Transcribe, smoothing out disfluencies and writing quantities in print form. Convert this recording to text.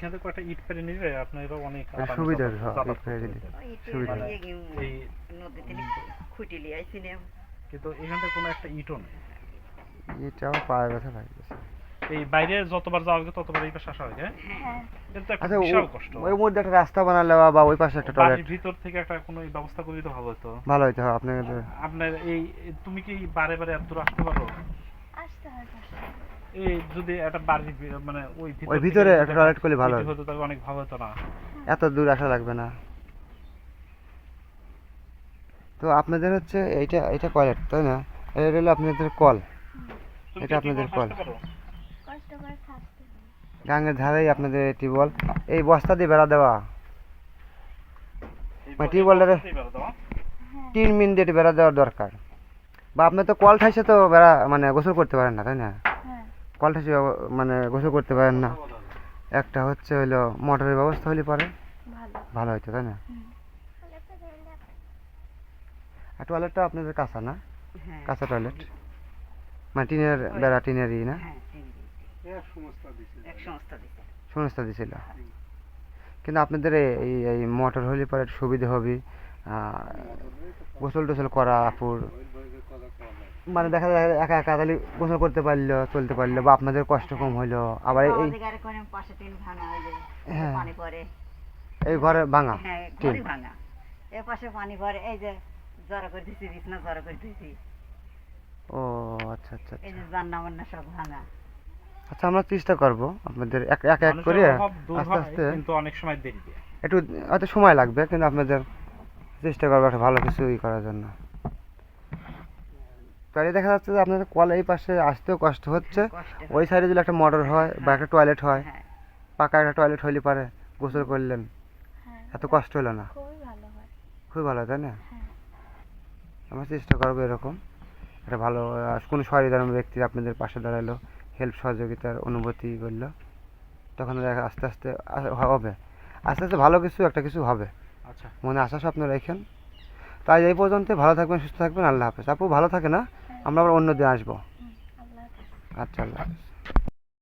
এখান থেকে কয়েকটা ইট পেরে নিলে আপনারা অনেক সুবিধা হবে, হ্যাঁ, ইট পেরে দিলে সুবিধা হবে। এই খুঁটি লিয়ে আইছিলাম। কিন্তু এখান থেকে কোনো একটা ইটও নেই। ইটাও পায়ে ব্যথা লাগতেছে। এই বাইরে যতবার যাওয়া হবে ততবার এই পাশে আসা হয়, হ্যাঁ? হ্যাঁ কিন্তু একটা আচ্ছা, বিশাল কষ্ট। ওই মধ্যে একটা রাস্তা বানালে বা ওই পাশে একটা টয়লেট বাড়ির ভিতর থেকে একটা কোনো ব্যবস্থা করলে তো ভালো হতো। ভালো হইতো। হ্যাঁ, আপনার আপনার এই তুমি কি বারে বারে এত দূর আসতে পারো? আসতে হয় কষ্ট। এই যদি একটা বাড়ির মানে ওই ওই ভিতরে থেকে একটা টয়লেট করলে ভালো যদি হতো। হতো তাহলে অনেক ভালো হতো না? এত দূর আসা লাগবে না। তো আপনাদের হচ্ছে এইটা এটা টয়লেট, তাই না? এটা হলো আপনাদের কল। তুমি এটা কি আপনাদের টিউবওয়েল কল। হাসতে পারো? কষ্ট করে থাকতে হয়। গাঙ্গের ধারেই আপনাদের টিউবওয়েল। এই বস্তা দিয়ে বেড়া দেওয়া, মানে টিউবওয়েলটারে বস্তাতেই বেরো দাও। হ্যাঁ 3 মিনিট দিয়ে বেড়া দেওয়ার দরকার। বা আপনি তো কল ঠাইসে তো বেড়া মানে গোসল করতে পারেন না, তাই না? হ্যাঁ কল ঠাইসে মানে গোসল করতে পারেন না। একটা হচ্ছে হইলো মোটরের ব্যবস্থা হলে পরে ভালো। ভালো হইতো, তাই না? হুম। আর টয়লেটটা আপনাদের কাঁচা না? হ্যাঁ কাঁচা টয়লেট, মানে টিনের বেড়া, টিনেরই না? হ্যাঁ এক সংস্থা দিছে। সংস্থা দিছিল। কিন্তু আপনাদের এই মোটর হলে পরে একটু সুবিধা হবে। গোসল টোসল করা আপুর মানে দেখা যায় একা একা তাহলে গোসল করতে পারলো, চলতে পারলো, বা আপনাদের কষ্ট কম হইলো। আবার এই অধিকারে করে পাশে টিন ভাঙা হয়ে যায়। হ্যাঁ। পানি পড়ে। এই ঘরে ভাঙা হ্যাঁ টিন। ঘরে ভাঙা। এ পাশে পানি পড়ে, এই যে জড়ো করে দিছি, বিছনা জড়ো করে দিছি। ও আচ্ছা আচ্ছা এই আচ্ছা। যে জান্না মান্না সব ভাঙা। আচ্ছা, আমরা চেষ্টা করব আপনাদের এক এক এক মানুষের করে অভাব দূর আস্তে হয়, আস্তে। কিন্তু অনেক সময় দেরি হয়। একটু হয়তো সময় লাগবে, কিন্তু আপনাদের চেষ্টা করবো একটা ভালো কিছু করার জন্য। তাহলে দেখা যাচ্ছে যে আপনাদের কল এই পাশে আসতেও কষ্ট হচ্ছে। কষ্ট হয়। ওই সাইডে যদি একটা মোটর হয় বা একটা টয়লেট হয়, হ্যাঁ পাকা একটা টয়লেট হইলে পারে গোসল করলেন, হ্যাঁ এত কষ্ট হলো না। খুবই ভালো হয়। খুবই ভালো, তাই না? হ্যাঁ আমরা চেষ্টা করবো এরকম একটা ভালো কোনো সহৃদয় ব্যক্তি আপনাদের পাশে দাঁড়ালো, হেল্প সহযোগিতার অনুভূতি করলো, তখন দেখা আস্তে আস্তে হবে। আস্তে আস্তে ভালো কিছু একটা কিছু হবে, আচ্ছা, মনে আশা স্বপ্ন রাখেন। তাই এই পর্যন্ত ভালো থাকবেন, সুস্থ থাকবেন। আল্লাহ হাফেজ। আপু ভালো থাকে না? আমরা আবার অন্য দিন আসবো। আল্লাহ হাফেজ। আচ্ছা, আল্লাহ হাফেজ।